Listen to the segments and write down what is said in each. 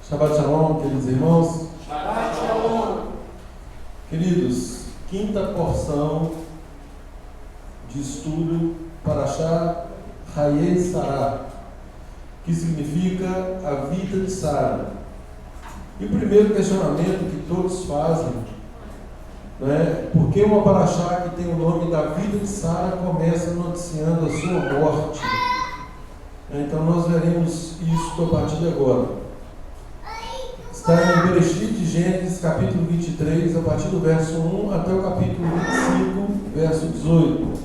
Shabbat Shalom, queridos irmãos. Shabbat Shalom. Queridos, quinta porção de estudo Parashá Hayei Sarah, que significa a vida de Sara. E o primeiro questionamento que todos fazem, por que uma Parashá que tem o nome da vida de Sara começa noticiando a sua morte? Então nós veremos isso a partir de agora. Está em Bereshit de Gênesis, capítulo 23, a partir do verso 1 até o capítulo 25, verso 18.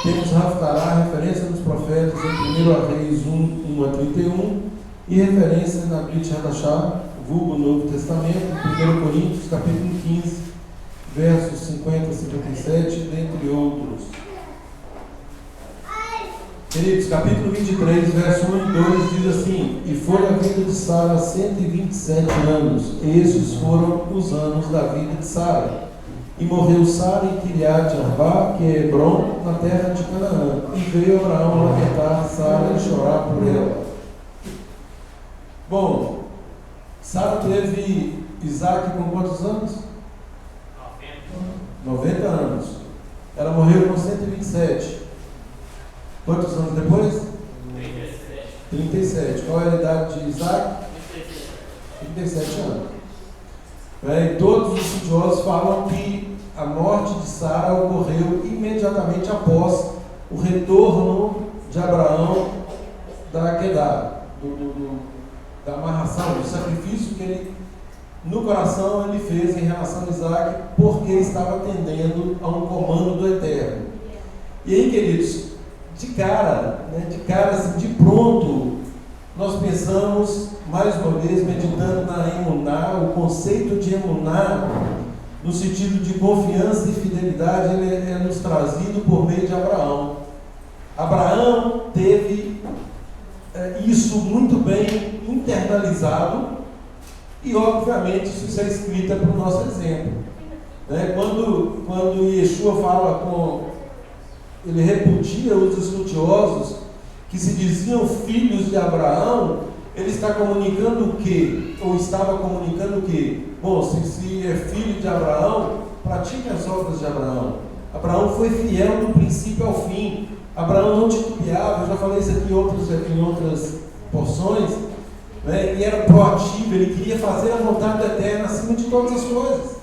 Temos Haftarah, referência nos profetas em 1 Reis 1 a 31, e referência na Brit Hadashah, vulgo Novo Testamento, 1 Coríntios, capítulo 15, versos 50 a 57, dentre outros. Queridos, capítulo 23, verso 1 e 2 diz assim: E foi a vida de Sara 127 anos, estes foram os anos da vida de Sara. E morreu Sara em Kiriat Arba, que é Hebron, na terra de Canaã. E veio Abraão lamentar Sara e chorar por ela. Bom, Sara teve Isaac com quantos anos? 90 anos. Ela morreu com 127. Quantos anos depois? 37. Qual é a idade de Isaac? 37 anos. Todos os estudiosos falam que a morte de Sara ocorreu imediatamente após o retorno de Abraão da Akedah, da amarração, do sacrifício que ele, no coração, ele fez em relação a Isaac, porque estava atendendo a um comando do Eterno. E aí, queridos, de cara, assim, de pronto, nós pensamos, mais uma vez, meditando na Emuná, o conceito de Emuná, no sentido de confiança e fidelidade, ele é nos trazido por meio de Abraão. Abraão teve isso muito bem internalizado e, obviamente, isso é escrito para o nosso exemplo. Quando Yeshua fala ele repudia os estudiosos que se diziam filhos de Abraão, ele está comunicando o quê? Ou estava comunicando o quê? Bom, se é filho de Abraão, pratique as obras de Abraão. Abraão foi fiel do princípio ao fim. Abraão não titubeava, eu já falei isso aqui em outras porções, ele era proativo, ele queria fazer a vontade do Eterno acima de todas as coisas.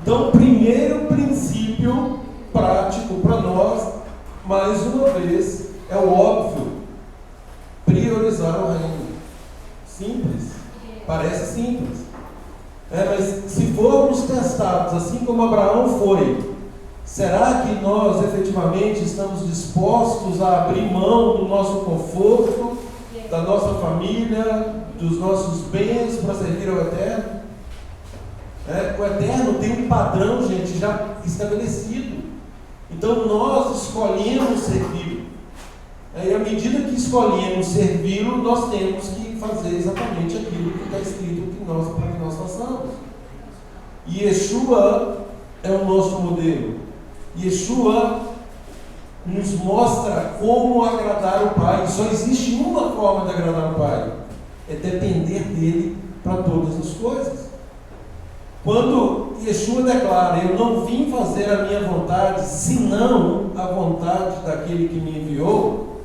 Então, o primeiro princípio prático para nós, mais uma vez, é o óbvio: priorizar o reino. Simples, parece simples, mas se formos testados assim como Abraão foi, será que nós efetivamente estamos dispostos a abrir mão do nosso conforto, da nossa família, dos nossos bens para servir ao Eterno? O Eterno tem um padrão, gente, já estabelecido. Então nós escolhemos servi-lo. E à medida que escolhemos servi-lo, nós temos que fazer exatamente aquilo que está escrito para que nós façamos. E Yeshua é o nosso modelo. Yeshua nos mostra como agradar o Pai. Só existe uma forma de agradar o Pai: é depender dele para todas as coisas. Quando Yeshua declara: eu não vim fazer a minha vontade, senão a vontade daquele que me enviou,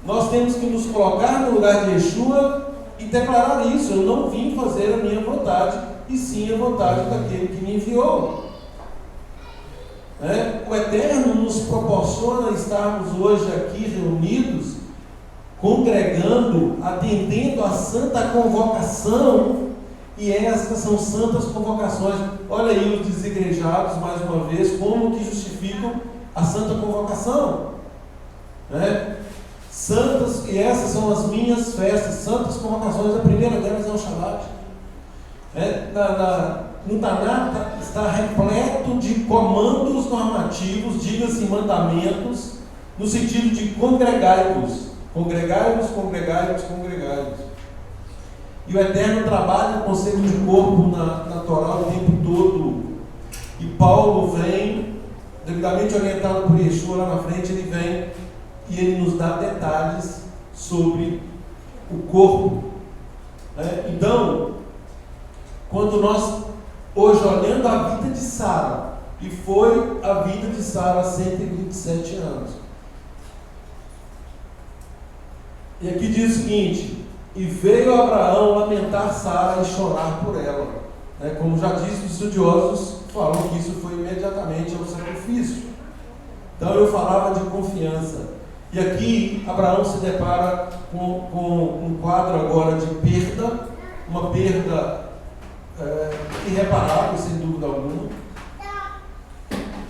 nós temos que nos colocar no lugar de Yeshua e declarar isso: eu não vim fazer a minha vontade, e sim a vontade daquele que me enviou. O Eterno nos proporciona estarmos hoje aqui reunidos, congregando, atendendo a santa convocação. E estas são santas convocações. Olha aí os desigrejados, mais uma vez, como que justificam a santa convocação. Santas, e essas são as minhas festas, santas convocações. A primeira delas é o Shabbat. No Tanakh está repleto de comandos normativos, diga-se mandamentos, no sentido de congregai-vos. Congregai-vos, congregai-vos, congregai-vos. E o Eterno trabalha o conceito de corpo na Torá o tempo todo. E Paulo vem, devidamente orientado por Yeshua lá na frente, ele vem e ele nos dá detalhes sobre o corpo. Então, quando nós, hoje olhando a vida de Sara, e foi a vida de Sara 127 anos. E aqui diz o seguinte: e veio Abraão lamentar Sara e chorar por ela. Como já disse, os estudiosos falam que isso foi imediatamente ao sacrifício. Então eu falava de confiança. E aqui Abraão se depara com um quadro agora de perda, uma perda irreparável, sem dúvida alguma.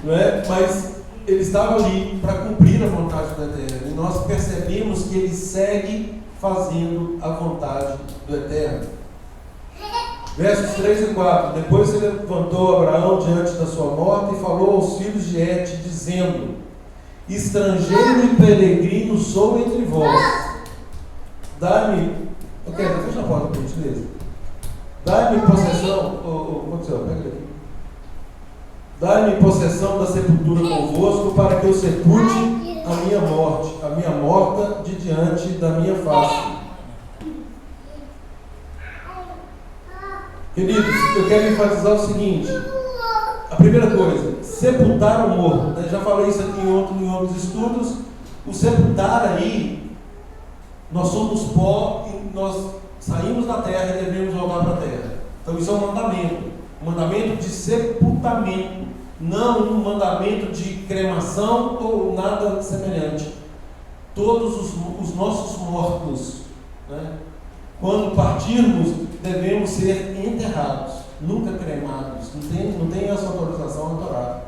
Não é? Mas ele estava ali para cumprir a vontade do Eterno. E nós percebemos que ele segue fazendo a vontade do Eterno. Versos 3 e 4. Depois se levantou Abraão diante da sua morte e falou aos filhos de Et, dizendo: estrangeiro e peregrino sou entre vós. Dai-me. Fecha a porta, por gentileza. Dai-me possessão. Pega ele aqui. Dai-me possessão da sepultura convosco, para que eu sepulte a minha morte, a minha morta de diante da minha face. Queridos, eu quero enfatizar o seguinte: a primeira coisa, sepultar o morto. Já falei isso aqui em outros estudos. O sepultar aí, nós somos pó e nós saímos da terra e devemos voltar para a terra. Então isso é um mandamento de sepultamento, não um mandamento de cremação ou nada semelhante. Todos os nossos mortos, quando partirmos, devemos ser enterrados, nunca cremados. Não tem essa autorização na Torá.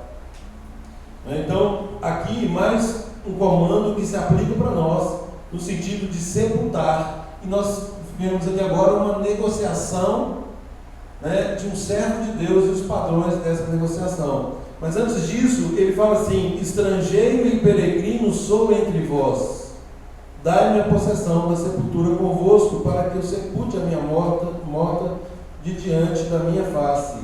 Então, aqui mais um comando que se aplica para nós, no sentido de sepultar. E nós vemos aqui agora uma negociação, de um servo de Deus e os padrões dessa negociação. Mas antes disso, ele fala assim: estrangeiro e peregrino sou entre vós. Dai-me a possessão da sepultura convosco, para que eu sepulte a minha morta de diante da minha face.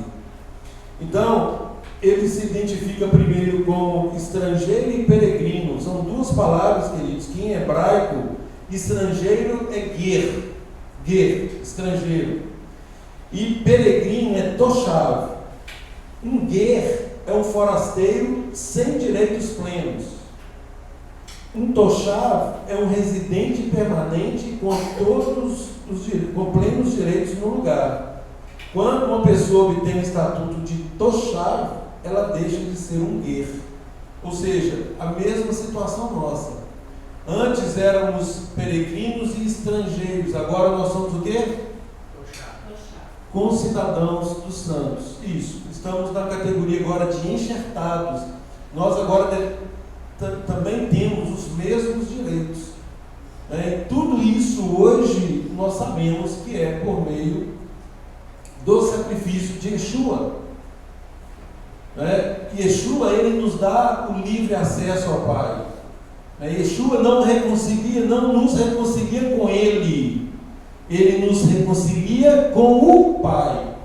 Então, ele se identifica primeiro como estrangeiro e peregrino. São duas palavras, queridos, que em hebraico, estrangeiro é ger, estrangeiro. E peregrino é toshav. Um ger é um forasteiro sem direitos plenos. Um toshav é um residente permanente com plenos direitos no lugar. Quando uma pessoa obtém o estatuto de toshav, ela deixa de ser um ger. Ou seja, a mesma situação nossa. Antes éramos peregrinos e estrangeiros, agora nós somos o quê? Concidadãos dos santos. Isso, estamos na categoria agora de enxertados. Nós agora também temos os mesmos direitos. Tudo isso hoje nós sabemos que é por meio do sacrifício de Yeshua. Yeshua, ele nos dá o livre acesso ao Pai. Yeshua não nos reconcilia com Ele. Ele nos reconcilia com o Pai.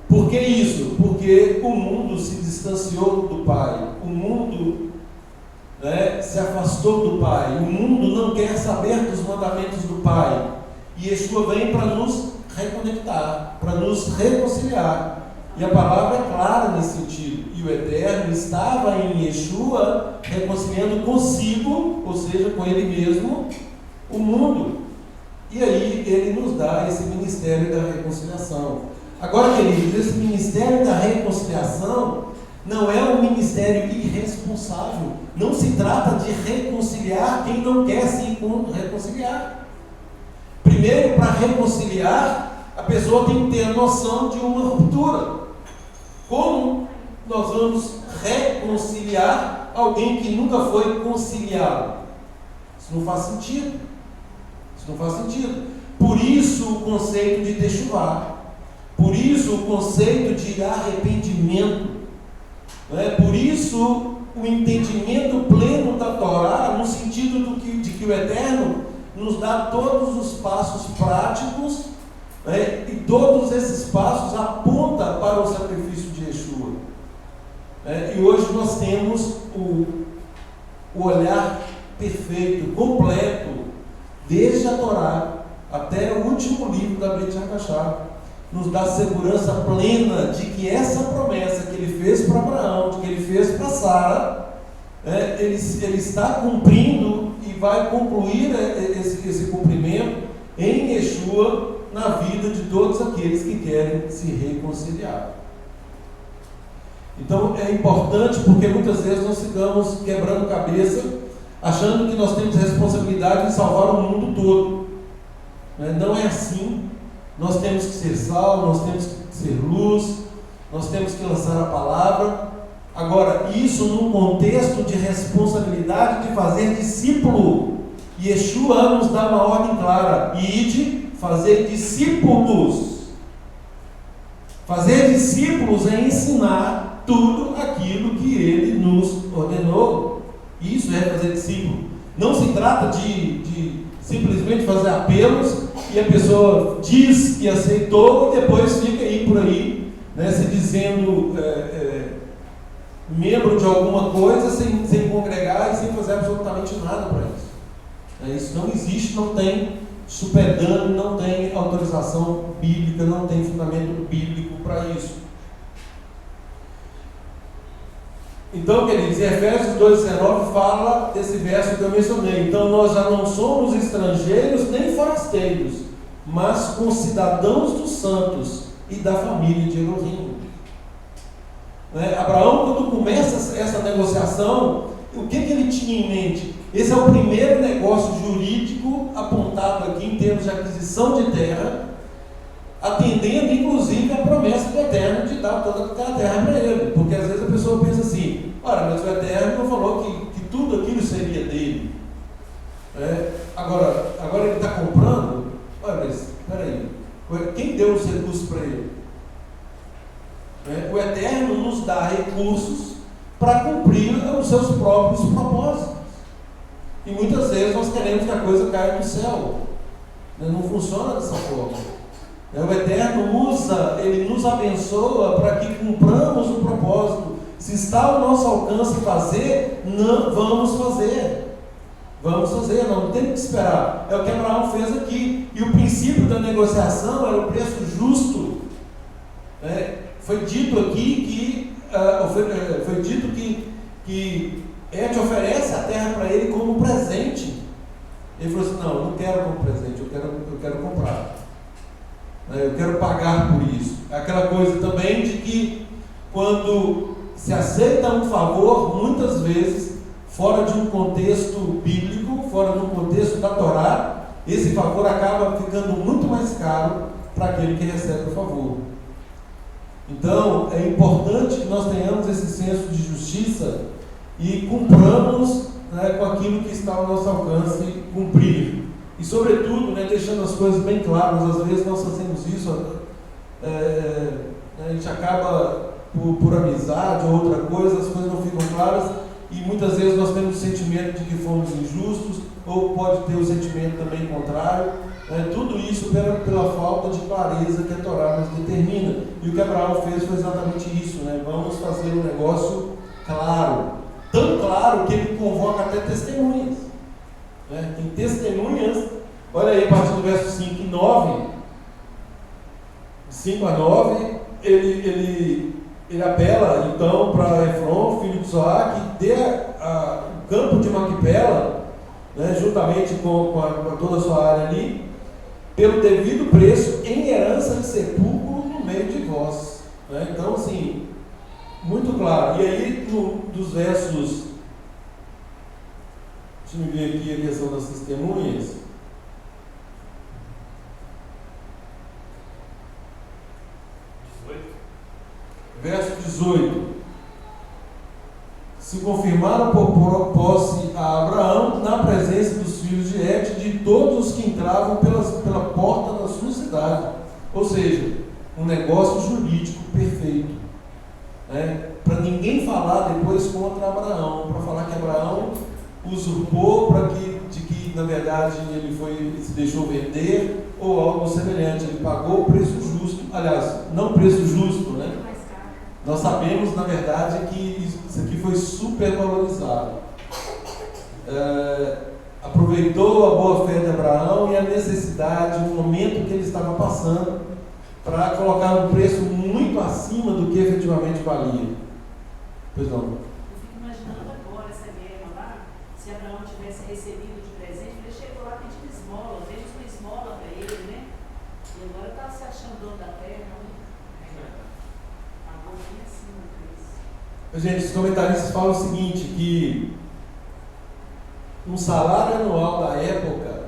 Por que isso? Porque o mundo se distanciou do Pai. O mundo se afastou do Pai. O mundo não quer saber dos mandamentos do Pai. E Yeshua vem para nos reconectar, para nos reconciliar. E a palavra é clara nesse sentido. E o Eterno estava em Yeshua reconciliando consigo, ou seja, com Ele mesmo, o mundo. E aí Ele nos dá esse ministério da reconciliação. Agora, queridos, esse ministério da reconciliação não é um ministério irresponsável. Não se trata de reconciliar quem não quer se reconciliar. Primeiro, para reconciliar, a pessoa tem que ter a noção de uma ruptura. Como nós vamos reconciliar alguém que nunca foi conciliado? Isso não faz sentido. Por isso o conceito de techuvá. Por isso o conceito de arrependimento. Por isso o entendimento pleno da Torá, no sentido de que o Eterno nos dá todos os passos práticos, e todos esses passos apontam para o sacrifício de Yeshua. E hoje nós temos o olhar perfeito, completo, desde a Torá até o último livro da Brit HaKashá, nos dá segurança plena de que essa promessa que ele fez para Abraão, de que ele fez para Sara, ele está cumprindo e vai concluir esse cumprimento em Yeshua na vida de todos aqueles que querem se reconciliar. Então é importante, porque muitas vezes nós ficamos quebrando cabeça, achando que nós temos responsabilidade de salvar o mundo todo. Não é assim. Nós temos que ser sal, nós temos que ser luz, nós temos que lançar a palavra. Agora, isso num contexto de responsabilidade de fazer discípulo. Yeshua nos dá uma ordem clara: ide, fazer discípulos. Fazer discípulos é ensinar tudo aquilo que ele nos ordenou. Isso é fazer discípulo. Não se trata de simplesmente fazer apelos e a pessoa diz que aceitou e depois fica aí por aí, se dizendo membro de alguma coisa sem congregar e sem fazer absolutamente nada para isso. Isso não existe, não tem superdano, não tem autorização bíblica, não tem fundamento bíblico para isso. Então, queridos, em Efésios 2,19 fala desse verso que eu mencionei. Então, nós já não somos estrangeiros nem forasteiros, mas concidadãos dos santos e da família de Elohim. Abraão, quando começa essa negociação, o que ele tinha em mente? Esse é o primeiro negócio jurídico apontado aqui em termos de aquisição de terra, atendendo inclusive a promessa do Eterno de dar toda aquela terra para ele. Porque às vezes a pessoa pensa assim: ora, mas o Eterno falou que tudo aquilo seria dele. Agora ele está comprando? Olha, mas espera aí, quem deu os recursos para ele? O Eterno nos dá recursos para cumprir os seus próprios propósitos. E muitas vezes nós queremos que a coisa caia do céu. Não funciona dessa forma. O Eterno ele nos abençoa para que cumpramos o propósito. Se está ao nosso alcance fazer, não vamos fazer. Vamos fazer, não tem que esperar. É o que Abraão fez aqui. E o princípio da negociação era o preço justo. Foi dito aqui que Et oferece a terra para ele como presente. Ele falou assim: não quero como presente, eu quero comprar. Eu quero pagar por isso. É aquela coisa também de que quando se aceita um favor, muitas vezes, fora de um contexto bíblico, fora de um contexto da Torá, esse favor acaba ficando muito mais caro para aquele que recebe o favor. Então, é importante que nós tenhamos esse senso de justiça e cumpramos com aquilo que está ao nosso alcance cumprir. E, sobretudo, deixando as coisas bem claras. Às vezes nós fazemos isso, a gente acaba por amizade ou outra coisa, as coisas não ficam claras, e muitas vezes nós temos o sentimento de que fomos injustos, ou pode ter o sentimento também contrário. Tudo isso pela falta de clareza que a Torá nos determina. E o que Abraão fez foi exatamente isso. Vamos fazer um negócio claro, tão claro que ele convoca até testemunhas. Tem testemunhas. Olha aí, a partir do verso 5 e 9, de 5 a 9, ele apela então para Efron, filho de Zoar, que dê o campo de Maquipela, juntamente com toda a sua área ali, pelo devido preço, em herança de sepulcro no meio de vós. Então, assim, muito claro. E aí, dos versos, deixa eu ver aqui a questão das testemunhas. Verso 18: se confirmaram por posse a Abraão na presença dos filhos de Et, de todos os que entravam pela porta da sua cidade. Ou seja, um negócio jurídico perfeito, para ninguém falar depois contra Abraão, para falar que Abraão usurpou, de que na verdade ele se deixou vender ou algo semelhante. Ele pagou o preço justo, aliás, não preço justo, Nós sabemos, na verdade, que isso aqui foi super valorizado. Aproveitou a boa fé de Abraão e a necessidade, o momento que ele estava passando, para colocar um preço muito acima do que efetivamente valia. Pois não? Eu fico imaginando agora essa guerra lá, se Abraão tivesse recebido de presente, ele chegou lá pedindo esmola, fez uma esmola para ele, né? E agora está se achando dono da terra, né? Pagou bem acima disso. Gente, os comentaristas falam o seguinte, que um salário anual da época,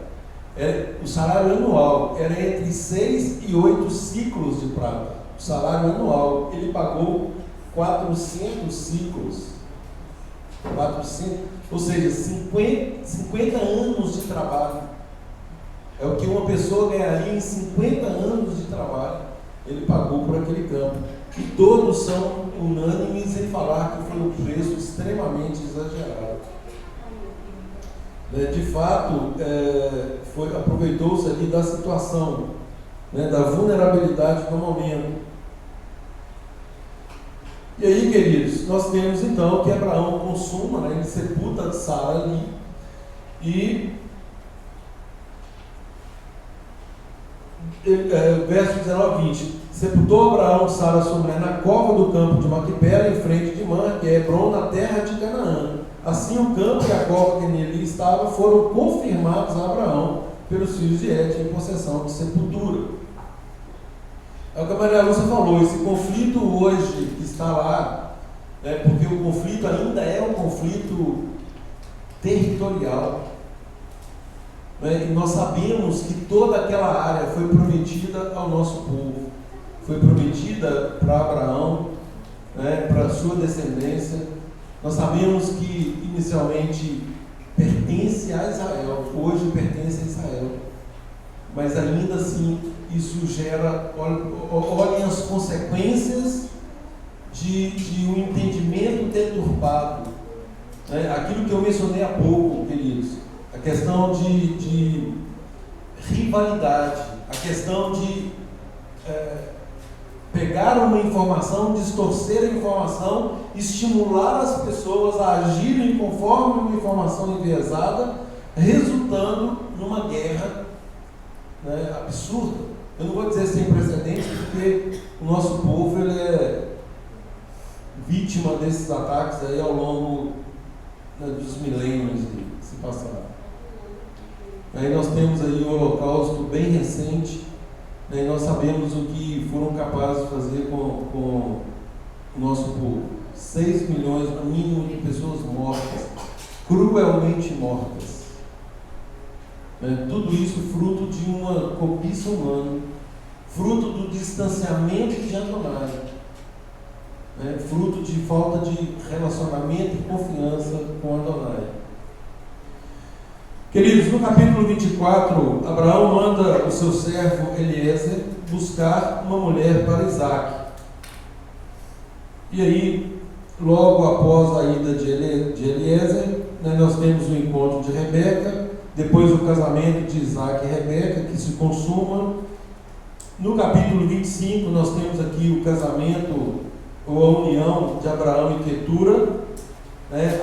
o salário anual era entre 6 e 8 ciclos de prata. O salário anual, ele pagou 400 ciclos. 400, ou seja, 50 anos de trabalho. É o que uma pessoa ganharia em 50 anos de trabalho. Ele pagou por aquele campo. E todos são unânimes em falar que foi um preço extremamente exagerado. De fato, aproveitou-se ali da situação, da vulnerabilidade do momento. E aí, queridos, nós temos então que Abraão consuma, ele sepulta Sara ali, e verso 19 e 20: sepultou Abraão Sara sua mulher na cova do campo de Maquipela, em frente de Man, que é Hebron, na terra de Canaã. Assim o campo e a cova que nele estava foram confirmados a Abraão pelos filhos de Et em possessão de sepultura. É o que a Maria Lúcia falou, esse conflito hoje está lá, porque o conflito ainda é um conflito territorial. E nós sabemos que toda aquela área foi prometida ao nosso povo, foi prometida para Abraão, para a sua descendência. Nós sabemos que inicialmente pertence a Israel, hoje pertence a Israel, mas ainda assim isso gera, olhem as consequências de um entendimento deturpado. Aquilo que eu mencionei há pouco, queridos, a questão de rivalidade, a questão de pegar uma informação, distorcer a informação, estimular as pessoas a agirem conforme uma informação enviesada, resultando numa guerra absurda. Eu não vou dizer sem precedentes, porque o nosso povo ele é vítima desses ataques aí ao longo dos milênios que se passaram. Aí nós temos aí o Holocausto bem recente, e nós sabemos o que foram capazes de fazer com o nosso povo. 6 milhões no mínimo de pessoas mortas, cruelmente mortas. Tudo isso fruto de uma cobiça humana, fruto do distanciamento de Adonai, fruto de falta de relacionamento e confiança com Adonai. Queridos, no capítulo 24, Abraão manda o seu servo Eliezer buscar uma mulher para Isaac. E aí, logo após a ida de Eliezer, nós temos o encontro de Rebeca, depois o casamento de Isaac e Rebeca, que se consuma. No capítulo 25, nós temos aqui o casamento, ou a união de Abraão e Quetura,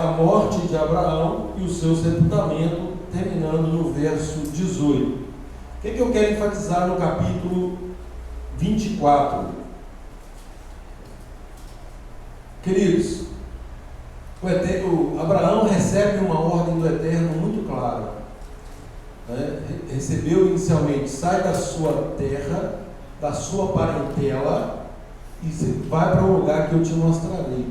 a morte de Abraão e o seu sepultamento, terminando no verso 18. O que eu quero enfatizar no capítulo 24? Queridos, Abraão recebe uma ordem do Eterno muito clara. Recebeu inicialmente: sai da sua terra, da sua parentela, e vai para um lugar que eu te mostrarei.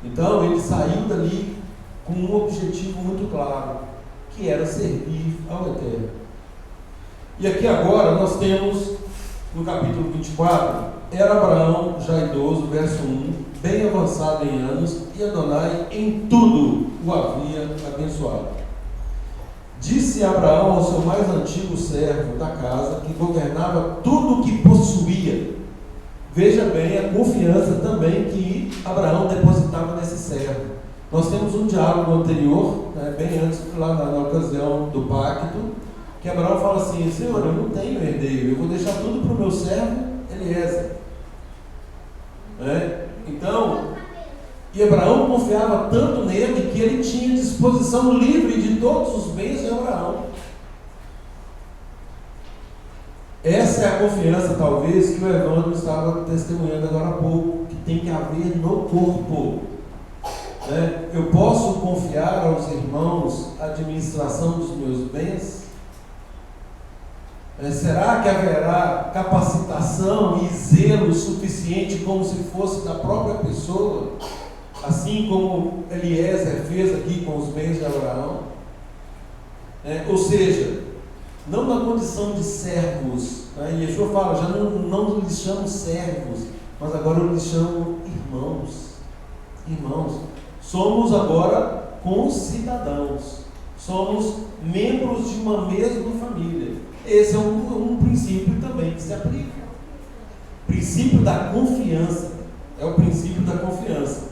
Então ele saiu dali com um objetivo muito claro, que era servir ao Eterno. E aqui agora nós temos, no capítulo 24, era Abraão já idoso, verso 1, bem avançado em anos, e Adonai em tudo o havia abençoado. Disse Abraão ao seu mais antigo servo da casa, que governava tudo o que possuía. Veja bem a confiança também que Abraão depositava nesse servo. Nós temos um diálogo anterior, bem antes, lá na ocasião do pacto, que Abraão fala assim: Senhor, eu não tenho herdeiro, eu vou deixar tudo para o meu servo Eliezer. Então, e Abraão confiava tanto nele que ele tinha disposição livre de todos os bens de Abraão. Essa é a confiança, talvez, que o Evandro estava testemunhando agora há pouco, que tem que haver no corpo. Eu posso confiar aos irmãos a administração dos meus bens? Será que haverá capacitação e zelo suficiente como se fosse da própria pessoa? Assim como Eliezer fez aqui com os bens de Abraão? Ou seja, não na condição de servos. Yeshua fala, já não lhes chamo servos, mas agora eu lhes chamo irmãos. Irmãos. Somos agora concidadãos. Somos membros de uma mesma família. Esse é um princípio também que se aplica. Princípio da confiança. É o princípio da confiança.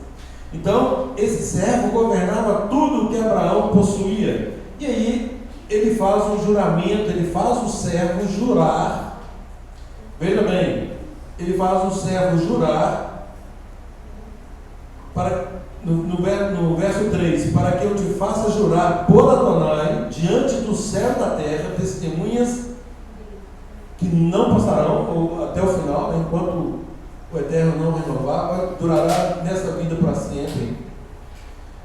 Então, esse servo governava tudo o que Abraão possuía. E aí, ele faz um juramento, ele faz o servo jurar. Veja bem, ele faz o servo jurar, no verso 3, para que eu te faça jurar por Adonai, diante do céu e da terra, testemunhas que não passarão, ou até o final, enquanto o Eterno não renovar, durará nesta vida para sempre.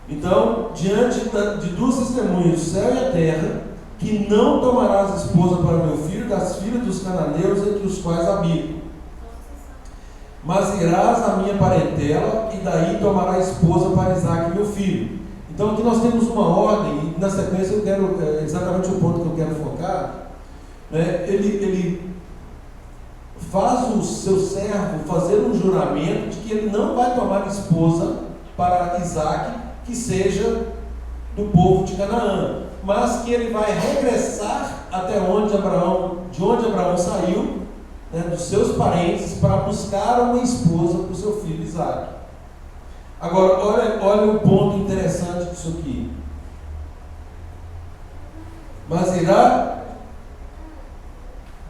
Então, diante de duas testemunhas, o céu e a terra, que não tomarás esposa para meu filho das filhas dos cananeus entre os quais habito, mas irás à minha parentela e daí tomarás esposa para Isaque meu filho. Então aqui nós temos uma ordem, e na sequência eu quero, exatamente o ponto que eu quero focar, ele faz o seu servo fazer um juramento de que ele não vai tomar esposa para Isaque que seja do povo de Canaã, mas que ele vai regressar até de onde Abraão saiu, dos seus parentes, para buscar uma esposa para o seu filho Isaque. Agora, olha o ponto interessante disso aqui. Mas irá,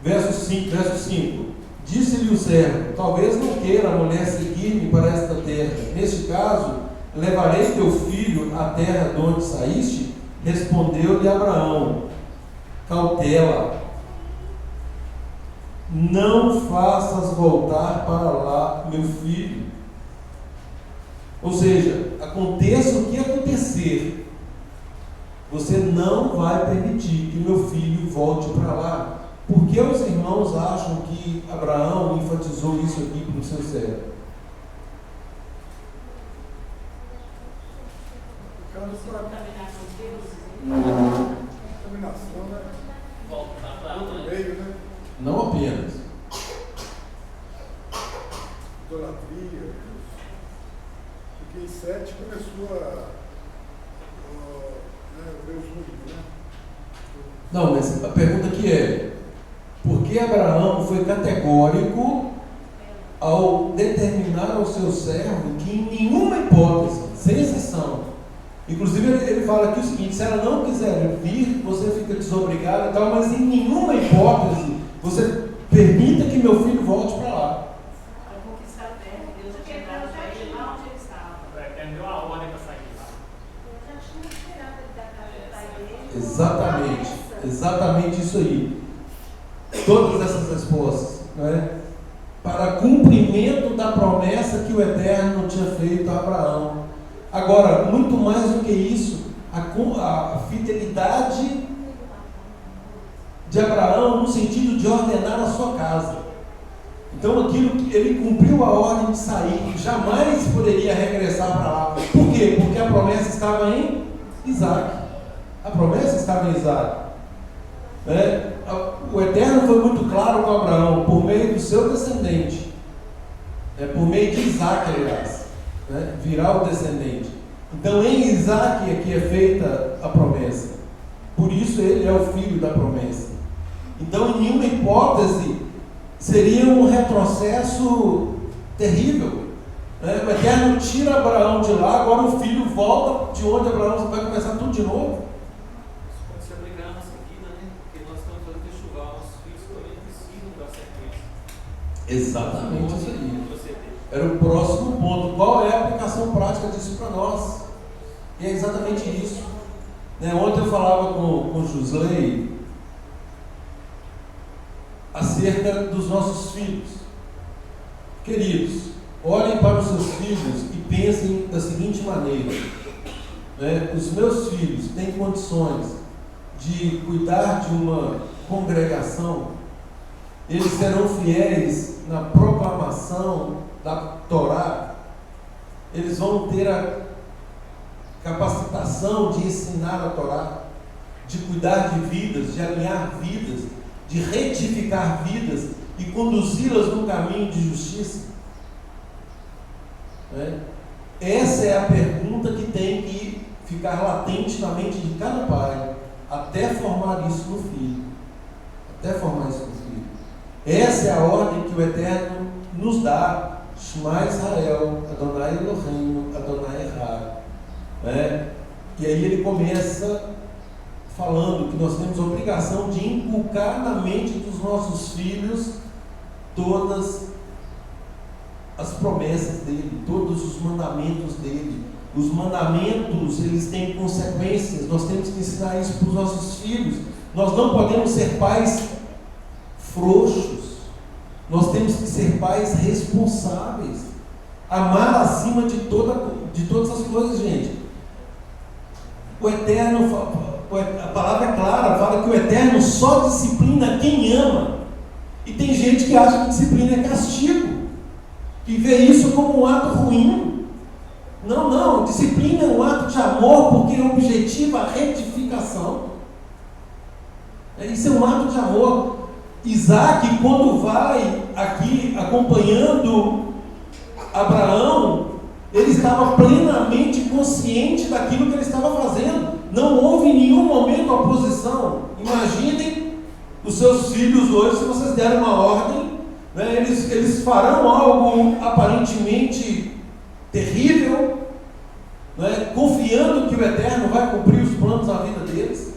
verso 5, disse-lhe o servo, talvez não queira a mulher seguir-me para esta terra. Neste caso, levarei teu filho à terra de onde saíste? Respondeu-lhe Abraão, cautela, não faças voltar para lá meu filho. Ou seja, aconteça o que acontecer, você não vai permitir que meu filho volte para lá. Por que os irmãos acham que Abraão enfatizou isso aqui para o seu servo? Contaminação, né? Outro meio, né? Não apenas. Idolatria. Porque em 7 começou ver os últimos, né? Não, mas a pergunta aqui é: por que Abraão foi categórico ao determinar ao seu servo que em nenhuma hipótese, sem exceção, inclusive ele fala aqui o seguinte: se ela não quiser vir, você fica desobrigado e tal, mas em nenhuma hipótese você permita que meu filho volte para lá. Para conquistar a terra, Deus já tinha dado para ele lá onde ele estava. Deu a ordem para sair lá. Eu já tinha esperado ele da casa do pai dele. Exatamente isso aí. Todas essas respostas, para cumprimento da promessa que o Eterno tinha feito a Abraão. Agora, muito mais do que isso, a fidelidade de Abraão no sentido de ordenar a sua casa. Então, aquilo que ele cumpriu a ordem de sair, jamais poderia regressar para lá. Por quê? Porque a promessa estava em Isaque. A promessa estava em Isaque. O Eterno foi muito claro com Abraão, por meio do seu descendente, por meio de Isaque, aliás, virá o descendente. Então, em Isaque é que é feita a promessa. Por isso ele é o filho da promessa. Então, em nenhuma hipótese seria um retrocesso terrível. O Eterno tira Abraão de lá, agora o filho volta de onde Abraão vai começar tudo de novo. Isso pode se aplicar na nossa vida, né? Porque nós estamos fazendo enxugar, nossos filhos também precisam da sequência. Exatamente isso aí. Era o próximo ponto. Qual é a aplicação prática disso para nós? E é exatamente isso. Ontem eu falava com o Josley acerca acerca dos nossos filhos. Queridos, olhem para os seus filhos e pensem da seguinte maneira, né? Os meus filhos têm condições de cuidar de uma congregação, eles serão fiéis na proclamação da Torá, eles vão ter a capacitação de ensinar a Torá, de cuidar de vidas, de alinhar vidas, de retificar vidas e conduzi-las no caminho de justiça? Né? Essa é a pergunta que tem que ficar latente na mente de cada pai, até formar isso no filho. Até formar isso no filho. Essa é a ordem que o Eterno nos dá. Shema Israel, Adonai Eloheinu, Adonai Echad. Né? E aí ele começa falando que nós temos a obrigação de inculcar na mente dos nossos filhos todas as promessas dele, todos os mandamentos dele. Os mandamentos, eles têm consequências, nós temos que ensinar isso para os nossos filhos. Nós não podemos ser pais frouxos, nós temos que ser pais responsáveis, amar acima de todas as coisas, gente. O Eterno, a palavra é clara, fala que o Eterno só disciplina quem ama. E tem gente que acha que disciplina é castigo, que vê isso como um ato ruim. Não, disciplina é um ato de amor, porque objetiva a retificação. Isso é um ato de amor. Isaac, quando vai aqui acompanhando Abraão, ele estava plenamente consciente daquilo que ele estava fazendo. Não houve em nenhum momento oposição. Imaginem os seus filhos hoje, se vocês derem uma ordem, né, eles farão algo aparentemente terrível, né, confiando que o Eterno vai cumprir os planos da vida deles.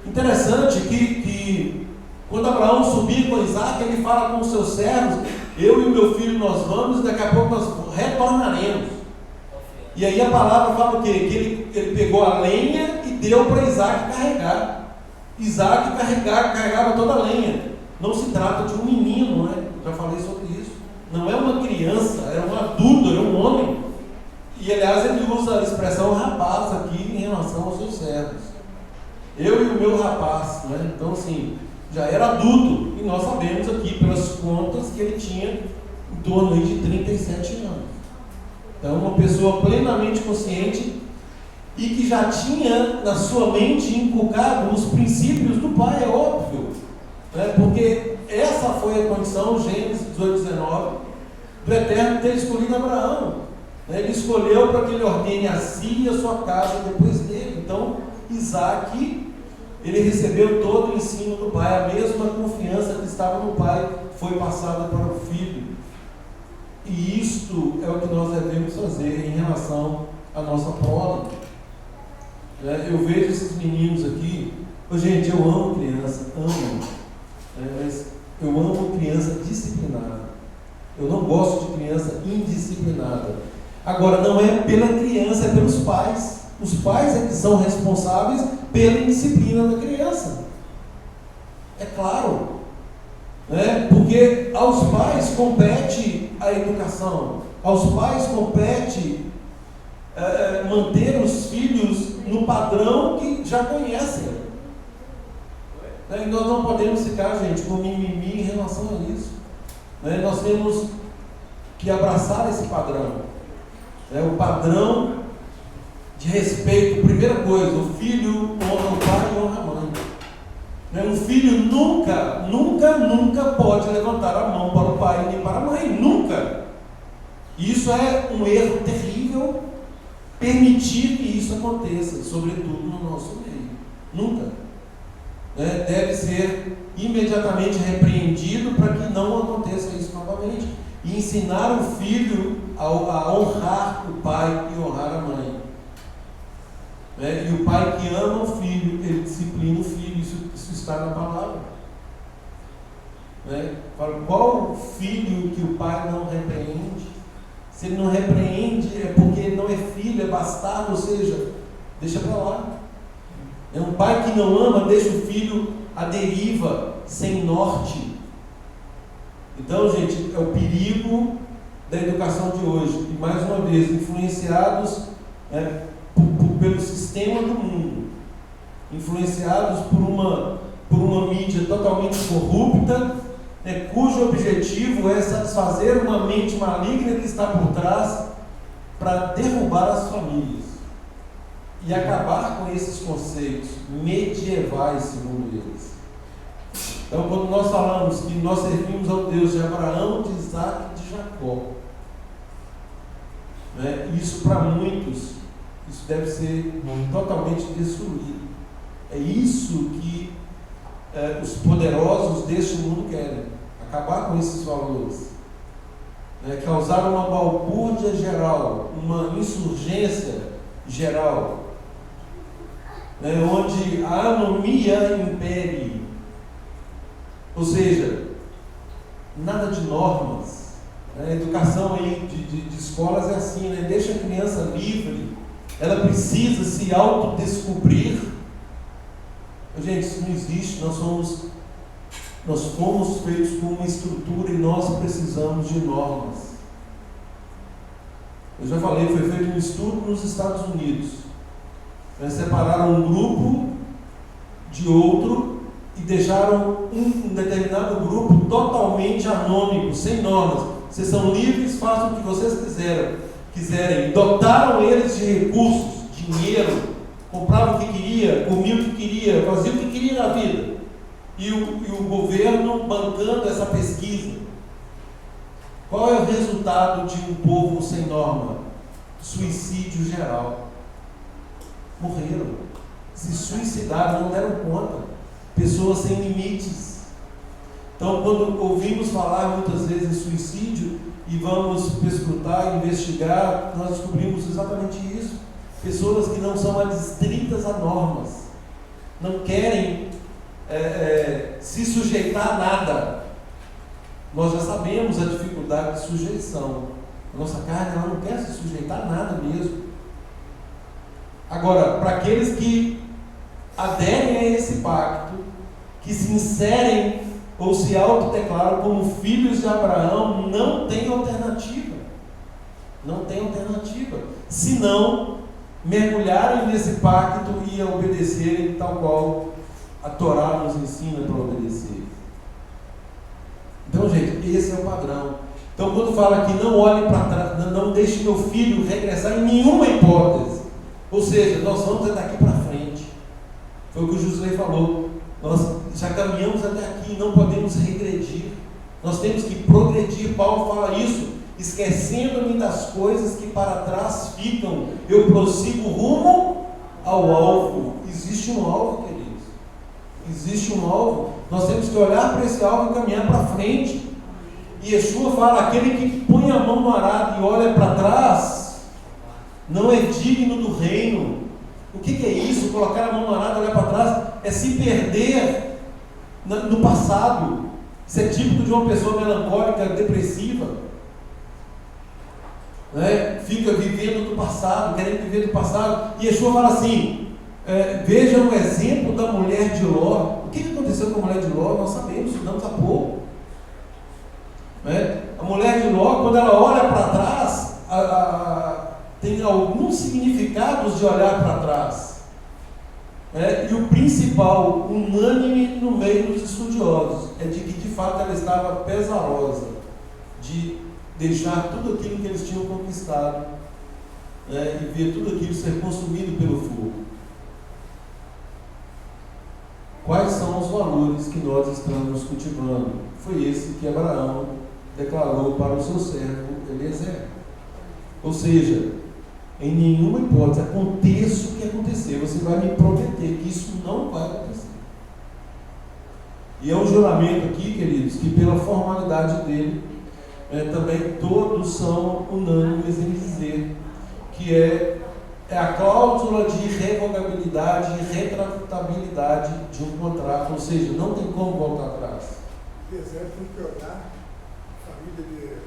Interessante que quando Abraão subir com Isaac, ele fala com os seus servos: eu e o meu filho nós vamos, e daqui a pouco nós retornaremos. E aí a palavra fala o quê? Que ele pegou a lenha e deu para Isaac carregar. Isaac carregava toda a lenha. Não se trata de um menino, né? Já falei sobre isso. Não é uma criança, é um adulto, é um homem. E aliás ele usa a expressão rapaz aqui em relação aos seus servos. Eu e o meu rapaz, né? Então assim, já era adulto, e nós sabemos aqui pelas contas que ele tinha em torno de 37 anos. Então uma pessoa plenamente consciente e que já tinha na sua mente inculcado os princípios do pai, é óbvio, né? Porque essa foi a condição, Gênesis 18:19, do Eterno ter escolhido Abraão, né? Ele escolheu para que ele ordene a si e a sua casa depois dele. Então Isaac, ele recebeu todo o ensino do pai, a mesma confiança que estava no pai foi passada para o filho. E isto é o que nós devemos fazer em relação à nossa prole. Eu vejo esses meninos aqui, gente, eu amo criança, mas eu amo criança disciplinada. Eu não gosto de criança indisciplinada. Agora, não é pela criança, é pelos pais. Os pais é que são responsáveis pela indisciplina da criança. É claro, né? Porque aos pais compete a educação, aos pais compete manter os filhos no padrão que já conhecem. E nós não podemos ficar, gente, com mimimi em relação a isso. Nós temos que abraçar esse padrão. O padrão de respeito. Primeira coisa, o filho honra o pai e honra a mãe. O filho nunca pode levantar a mão para o pai nem para a mãe. Nunca. Isso é um erro terrível, permitir que isso aconteça, sobretudo no nosso meio. Nunca. Deve ser imediatamente repreendido para que não aconteça isso novamente. E ensinar o filho a honrar o pai e honrar a mãe. E o pai que ama o filho, ele disciplina o filho, isso está na palavra. Fala, qual filho que o pai não repreende? Se ele não repreende, é porque ele não é filho, é bastardo, ou seja, deixa para lá. Um pai que não ama, deixa o filho à deriva, sem norte. Então, gente, é o perigo da educação de hoje. E mais uma vez, influenciados pelo sistema do mundo, influenciados por uma mídia totalmente corrupta, cujo objetivo é satisfazer uma mente maligna que está por trás para derrubar as famílias e acabar com esses conceitos medievais, segundo eles. Então, quando nós falamos que nós servimos ao Deus de Abraão, de Isaac e de Jacó, isso para muitos, isso deve ser totalmente destruído. É isso que os poderosos deste mundo querem, acabar com esses valores, causar uma balbúrdia geral, uma insurgência geral, onde a anomia impere, ou seja, nada de normas. A educação aí de escolas é assim, deixa a criança livre, ela precisa se autodescobrir. Gente, isso não existe. Nós fomos feitos com uma estrutura e nós precisamos de normas. Eu já falei, foi feito um estudo nos Estados Unidos. Separaram um grupo de outro e deixaram um determinado grupo totalmente anônimo, sem normas. Vocês são livres, façam o que vocês quiserem. Dotaram eles de recursos, dinheiro, comprava o que queria, comia o que queria, fazia o que queria na vida. E o governo bancando essa pesquisa. Qual é o resultado de um povo sem norma? Suicídio geral. Morreram, se suicidaram, não deram conta. Pessoas sem limites. Então, quando ouvimos falar muitas vezes em suicídio e vamos perscrutar, investigar, nós descobrimos exatamente isso. Pessoas que não são adstritas a normas, não querem se sujeitar a nada. Nós já sabemos a dificuldade de sujeição. A nossa carne, ela não quer se sujeitar a nada mesmo. Agora, para aqueles que aderem a esse pacto, que se inserem ou se autodeclaram como filhos de Abraão, não tem alternativa. Não tem alternativa. Se não mergulharem nesse pacto e obedecerem tal qual a Torá nos ensina para obedecer. Então, gente, esse é o padrão. Então, quando fala que não olhe para trás, não deixe meu filho regressar em nenhuma hipótese. Ou seja, nós vamos daqui para frente. Foi o que o Josué falou. Nós já caminhamos até aqui, não podemos regredir. Nós temos que progredir. Paulo fala isso, esquecendo-me das coisas que para trás ficam. Eu prossigo rumo ao alvo. Existe um alvo, queridos. Existe um alvo. Nós temos que olhar para esse alvo e caminhar para frente. E Yeshua fala, aquele que põe a mão no arado e olha para trás, não é digno do reino. O que é isso? Colocar a mão no arado e olhar para trás é se perder no passado. Isso é típico de uma pessoa melancólica, depressiva, fica vivendo do passado, querendo viver do passado. E Yeshua fala assim, veja o exemplo da mulher de Ló. O que aconteceu com a mulher de Ló? Nós sabemos, estudamos há pouco. A mulher de Ló, quando ela olha para trás, tem alguns significados de olhar para trás. E o principal, unânime no meio dos estudiosos, é de que de fato ela estava pesarosa de deixar tudo aquilo que eles tinham conquistado, e ver tudo aquilo ser consumido pelo fogo. Quais são os valores que nós estamos cultivando? Foi esse que Abraão declarou para o seu servo Eliezer. Ou seja, em nenhuma hipótese, aconteça o que acontecer, você vai me prometer que isso não vai acontecer. E é um juramento aqui, queridos, que pela formalidade dele, também todos são unânimes em dizer que é a cláusula de irrevogabilidade e retratabilidade de um contrato, ou seja, não tem como voltar atrás. O exército tem que olhar a família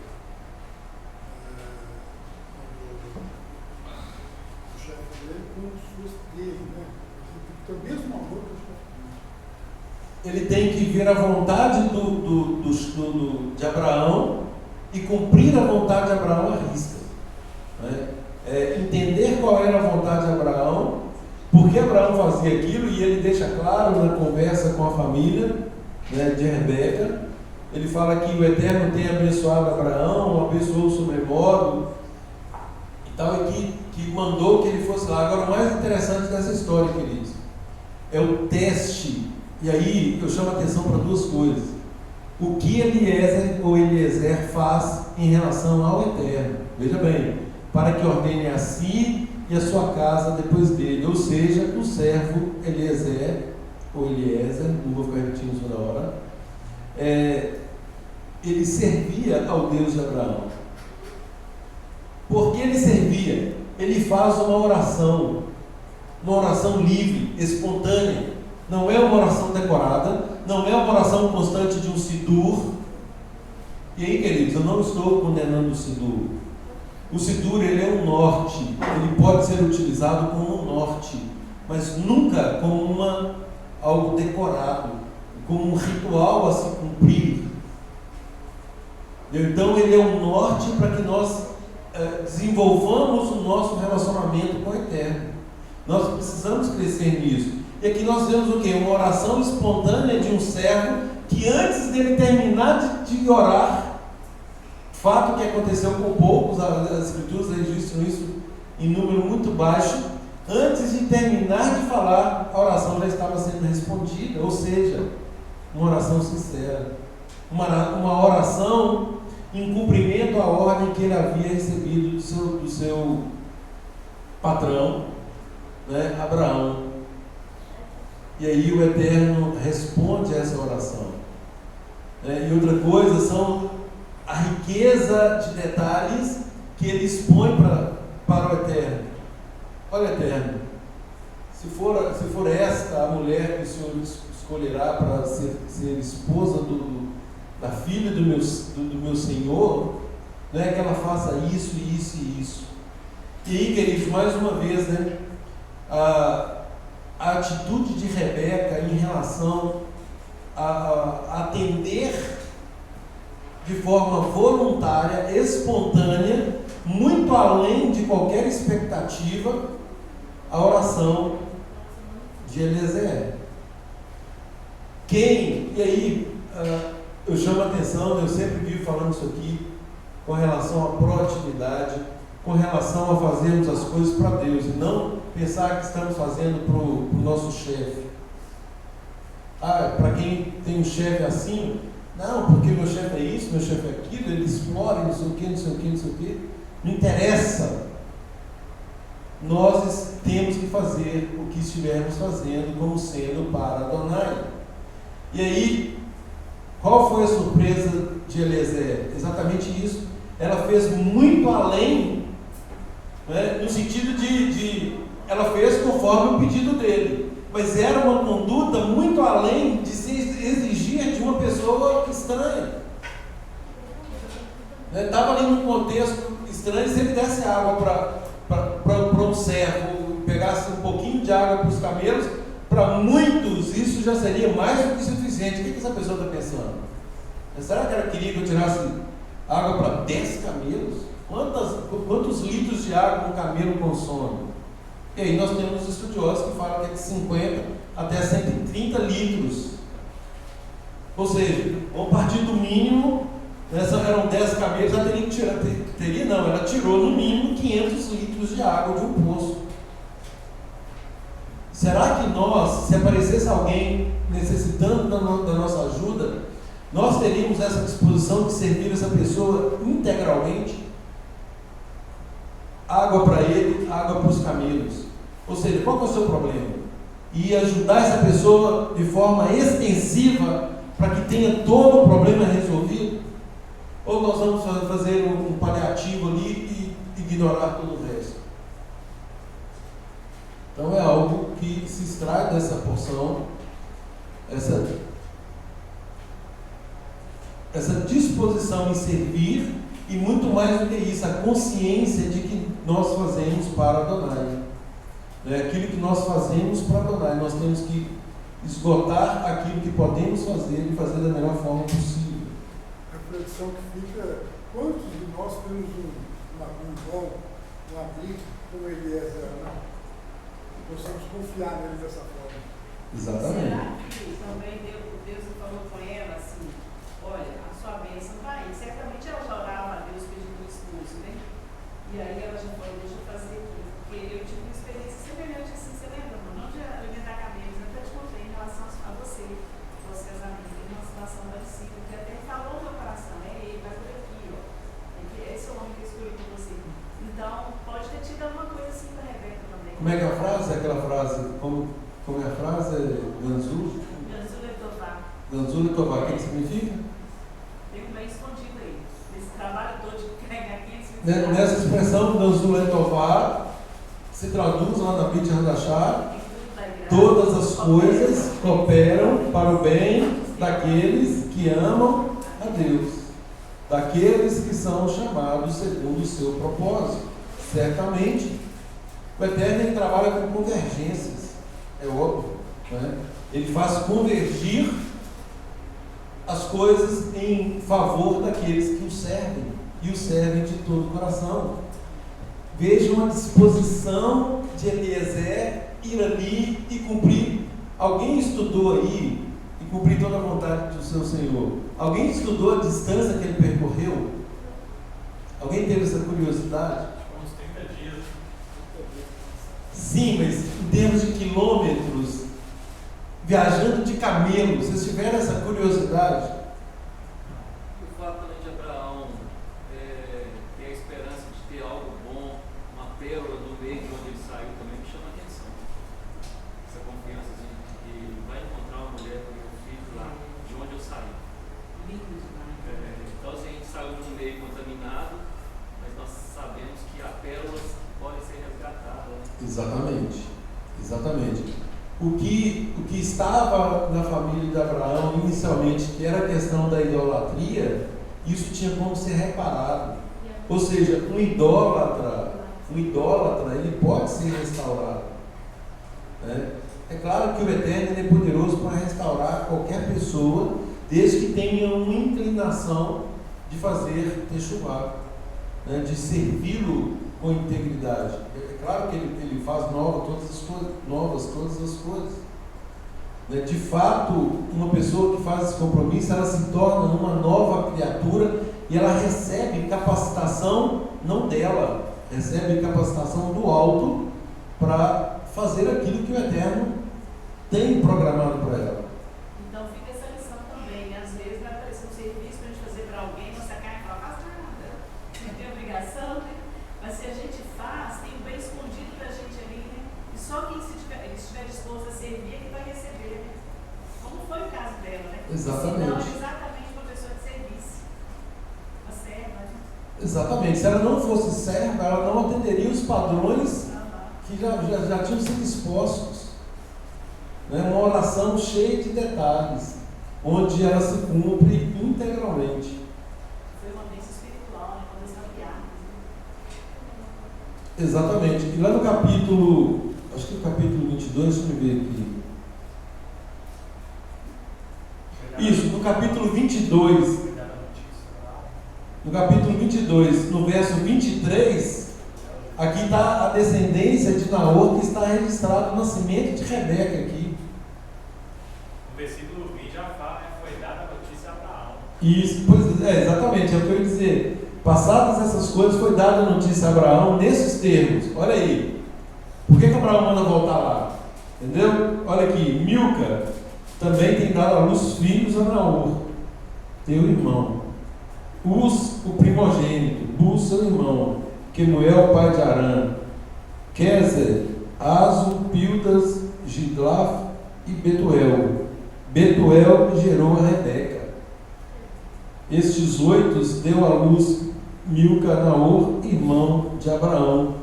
do chefe dele como se fosse dele, né? Tem o mesmo amor que o chefe ele tem que ver a vontade de Abraão e cumprir a vontade de Abraão à risca. Né? Entender qual era a vontade de Abraão, por que Abraão fazia aquilo, e ele deixa claro na conversa com a família, né, de Rebeca. Ele fala que o Eterno tem abençoado Abraão, o abençoou sobremodo e tal, e que mandou que ele fosse lá. Agora, o mais interessante dessa história, queridos, é o teste. E aí eu chamo a atenção para duas coisas: o que Eliezer faz em relação ao Eterno. Veja bem, para que ordene a si e a sua casa depois dele, ou seja, o servo Eliezer, não vou ficar repetindo isso toda hora, ele servia ao Deus de Abraão. Por que ele servia? Ele faz uma oração livre, espontânea. Não é uma oração decorada, não é uma oração constante de um sidur. E aí, queridos, eu não estou condenando o sidur. O sidur, ele é um norte, ele pode ser utilizado como um norte, mas nunca como algo decorado, como um ritual a se cumprir. Então ele é um norte para que nós desenvolvamos o nosso relacionamento com o Eterno. Nós precisamos crescer nisso. E aqui nós vemos o quê? Uma oração espontânea de um servo que, antes dele terminar de orar, fato que aconteceu com poucos, as escrituras registram isso em número muito baixo, antes de terminar de falar, a oração já estava sendo respondida, ou seja, uma oração sincera, uma oração em cumprimento à ordem que ele havia recebido do seu patrão, né, Abraão. E aí o Eterno responde a essa oração. E outra coisa são a riqueza de detalhes que ele expõe para o Eterno. Olha, Eterno, se for esta a mulher que o Senhor escolherá para ser esposa da filha do meu Senhor, né, que ela faça isso, isso e isso. E aí, queridos, mais uma vez, né, a atitude de Rebeca em relação a atender de forma voluntária, espontânea, muito além de qualquer expectativa, a oração de Eliezer. E aí, eu chamo a atenção, eu sempre vivo falando isso aqui, com relação à proatividade, com relação a fazermos as coisas para Deus, e não pensar que estamos fazendo para o nosso chefe. Para quem tem um chefe assim, não, porque meu chefe é isso, meu chefe é aquilo, ele explora, não sei o que, não sei o que, não sei o que. Não interessa. Nós temos que fazer o que estivermos fazendo como sendo para Adonai. E aí, qual foi a surpresa de Eliezer? Exatamente isso. Ela fez muito além, né, no sentido de ela fez conforme o pedido dele, mas era uma conduta muito além de se exigir de uma pessoa estranha. Estava ali num contexto estranho. Se ele desse água para um servo, pegasse um pouquinho de água para os camelos, para muitos isso já seria mais do que suficiente. O que essa pessoa está pensando? Será que ela queria que eu tirasse água para 10 camelos? Quantos litros de água um camelo consome? E aí nós temos estudiosos que falam que é de 50 até 130 litros. Ou seja, vamos partir do mínimo, eram 10 camelos, já teria que tirar, ela tirou no mínimo 500 litros de água de um poço. Será que nós, se aparecesse alguém necessitando da nossa ajuda, nós teríamos essa disposição de servir essa pessoa integralmente? Água para ele, água para os camelos. Ou seja, qual é o seu problema? E ajudar essa pessoa de forma extensiva para que tenha todo o problema resolvido? Ou nós vamos fazer um paliativo ali e ignorar todo o resto? Então é algo que se extrai dessa porção, essa disposição em servir, e muito mais do que isso, a consciência de que nós fazemos para Adonai. Aquilo que nós fazemos para Adonai, nós temos que esgotar aquilo que podemos fazer e fazer da melhor forma possível. A reflexão que fica, quantos de nós temos um dom, um amigo, como Eliezer, né? Possamos confiar nele dessa forma. Exatamente. Será que também Deus falou com ela assim, olha, a sua bênção está aí. Certamente ela já orava a Deus pedindo um esposo, né? E aí ela já falou, deixa eu fazer aqui. Porque eu tive uma experiência semelhante assim, você lembra, não de alimentar camelos, eu até te contei em relação a você, nosso casamento, em uma situação parecida, que até falou no meu coração, ele vai por aqui, ó. Esse é o homem que eu escolhi com você. Então, pode ter tido alguma coisa assim para a Rebeca também. Como é que é a frase? Aquela frase, como é a frase? Ganzu? Ganzu Letová. Ganzu Letová, o que significa? Tem um bem escondido aí. Nesse trabalho todo de carregar aqui, Nessa expressão, Ganzu Letová, se traduz lá na Bíblia Hadashah, todas as coisas cooperam para o bem daqueles que amam a Deus, daqueles que são chamados segundo o seu propósito. Certamente, o Eterno ele trabalha com convergências, é óbvio, né? Ele faz convergir as coisas em favor daqueles que o servem, e o servem de todo o coração. Vejam a disposição de Eliezer ir ali e cumprir. Alguém estudou aí e cumprir toda a vontade do seu Senhor? Alguém estudou a distância que ele percorreu? Alguém teve essa curiosidade? Uns 30 dias. Sim, mas em termos de quilômetros, viajando de camelo, vocês tiveram essa curiosidade? O fato também de Abraão ter a esperança de ter algo bom, uma pérola no meio de onde ele saiu, também me chama a atenção. Essa confiança de que vai encontrar uma mulher com meu filho lá, de onde eu saí. Lindo demais. Então, assim, a gente saiu de um meio contaminado, mas nós sabemos que há pérolas que podem ser resgatadas. Exatamente, exatamente. O que estava na família de Abraão inicialmente, que era a questão da idolatria, isso tinha como ser reparado. Ou seja, um idólatra, ele pode ser restaurado, né? É claro que o Eterno ele é poderoso para restaurar qualquer pessoa, desde que tenha uma inclinação de fazer techuvá, né? De servi-lo com integridade. É claro que ele faz novas todas as coisas. Né? De fato, uma pessoa que faz esse compromisso, ela se torna uma nova criatura e ela recebe capacitação, não dela, recebe capacitação do alto para fazer aquilo que o Eterno tem programado para ela. Então fica essa lição também. Às vezes vai aparecer um serviço para a gente fazer para alguém, você cai e fala, faz nada, não tem obrigação, né? Mas se a gente faz, tem um bem escondido para a gente ali, né? E só quem estiver disposto a servir é que vai receber, né? Como foi o caso dela, né? Exatamente. Não, exatamente uma pessoa de serviço. Uma serva, né? Exatamente. Se ela não fosse serva, ela não atenderia os padrões que já tinham sido expostos. Né? Uma oração cheia de detalhes, onde ela se cumpre integralmente. Foi uma bênção espiritual, né? Quando eles estão guiados. Exatamente. E lá no capítulo, acho que no capítulo 22, deixa eu ver aqui. Isso, no capítulo 22, no verso 23, aqui está a descendência de Naor, que está registrado o nascimento de Rebeca aqui. No versículo 20 já fala, foi dada a notícia a Abraão. Isso, pois é, exatamente, é o que eu ia dizer. Passadas essas coisas, foi dada a notícia a Abraão nesses termos. Olha aí, por que Abraão manda voltar lá? Entendeu? Olha aqui, Milca também tem dado à luz filhos a Naor, teu irmão. Uz, o primogênito, Bus, seu irmão, Quemuel, pai de Arã, Quezer, Azo, Pildas, Gidlaf e Betuel. Betuel gerou a Rebeca. Estes 8 deu à luz Milca, Naor, irmão de Abraão.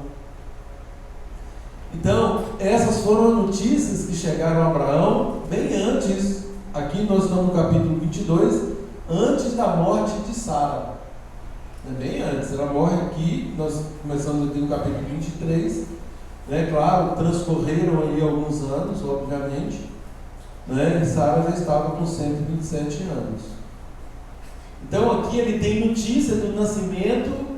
Então, essas foram as notícias que chegaram a Abraão bem antes. Aqui nós estamos no capítulo 22, antes da morte de Sara. Bem antes, ela morre aqui, nós começamos aqui no capítulo 23, né? Claro, transcorreram aí alguns anos, obviamente, né? E Sara já estava com 127 anos. Então aqui ele tem notícia do nascimento,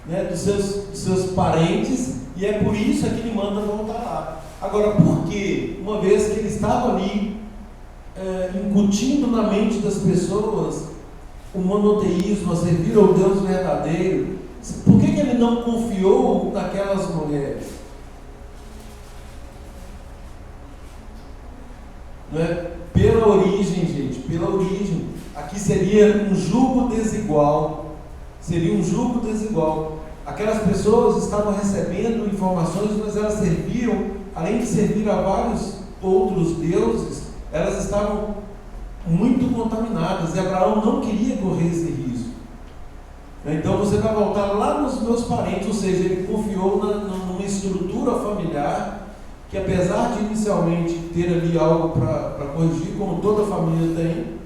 né, dos seus parentes, e é por isso que ele manda voltar lá. Agora, por quê? Uma vez que ele estava ali incutindo na mente das pessoas o monoteísmo, a servir ao Deus verdadeiro, por que ele não confiou naquelas mulheres? Não é? Pela origem, gente, pela origem. Aqui seria um jugo desigual. Seria um jugo desigual. Aquelas pessoas estavam recebendo informações, mas elas serviam, além de servir a vários outros deuses, elas estavam muito contaminadas. E Abraão não queria correr esse risco. Então você vai voltar lá nos meus parentes, ou seja, ele confiou numa estrutura familiar que, apesar de inicialmente ter ali algo para corrigir, como toda família tem,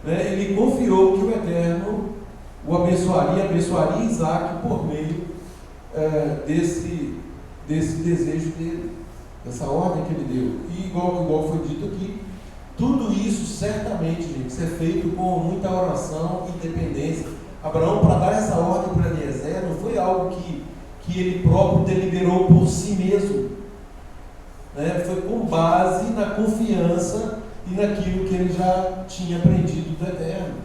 né, ele confiou que o Eterno o abençoaria Isaac por meio desse desejo dele, dessa ordem que ele deu. E igual foi dito aqui, tudo isso certamente, gente, isso é feito com muita oração e dependência. Abraão, para dar essa ordem para Eliezer, não foi algo que ele próprio deliberou por si mesmo, né? Foi com base na confiança e naquilo que ele já tinha aprendido do Eterno.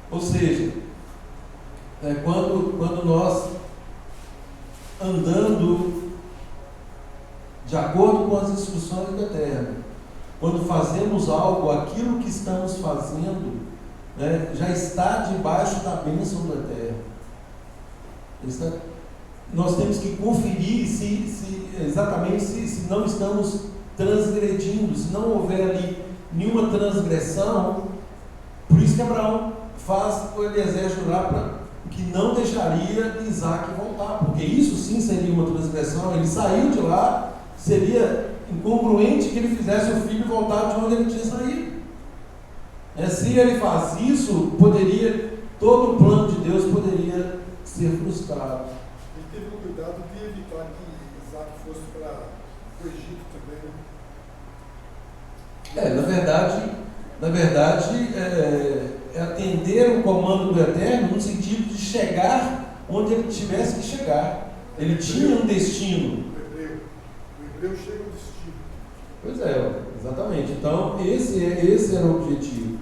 Ou seja, quando nós andando de acordo com as instruções do Eterno, quando fazemos algo, aquilo que estamos fazendo, né, já está debaixo da bênção do Eterno. Nós temos que conferir exatamente se não estamos transgredindo, se não houver ali nenhuma transgressão. Por isso que Abraão faz o Eliezer jurar que não deixaria Isaac voltar, porque isso sim seria uma transgressão. Ele saiu de lá, seria incongruente que ele fizesse o filho voltar de onde ele tinha saído. Se ele faz isso, todo o plano de Deus poderia ser frustrado. Ele teve o cuidado de evitar que Isaac fosse para o Egito também, né? Na verdade, é atender o comando do Eterno no sentido de chegar onde ele tivesse que chegar. Ele tinha um destino. O hebreu chega ao destino. Pois é, exatamente. Então, esse era o objetivo.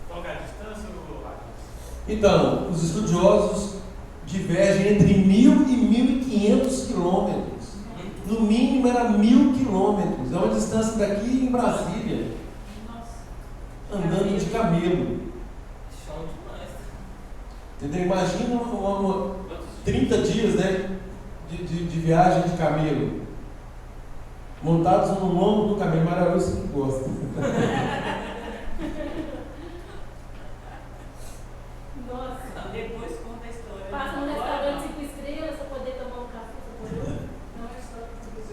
Qual é a distância, Marcos? Então, os estudiosos divergem entre 1.000 e 1.500 quilômetros. No mínimo era 1.000 quilômetros. É uma distância daqui em Brasília. Nossa. Andando de camelo. Chão demais. Entendeu? Imagina 30 dias, né, de viagem de camelo. Montados no lombo do camelo. Maravilhoso, você que gosta. Nossa, depois conta a história. Passa no restaurante 5 estrelas para poder tomar um café.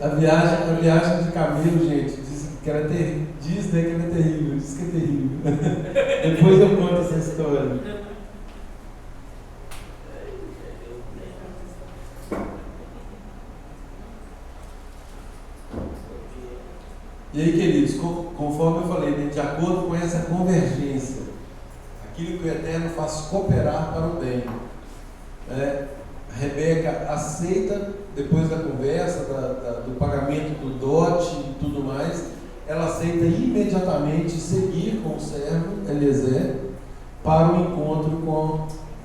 A viagem de camelo, gente, diz que era terrível. Diz, né, que era terrível. Diz que é terrível. Depois eu conto essa história. E aí, queridos, conforme eu falei, né, de acordo com essa convergência, aquilo que o Eterno faz cooperar para o bem, Rebeca aceita, depois da conversa, do pagamento do dote e tudo mais, ela aceita imediatamente seguir com o servo Eliezer para o encontro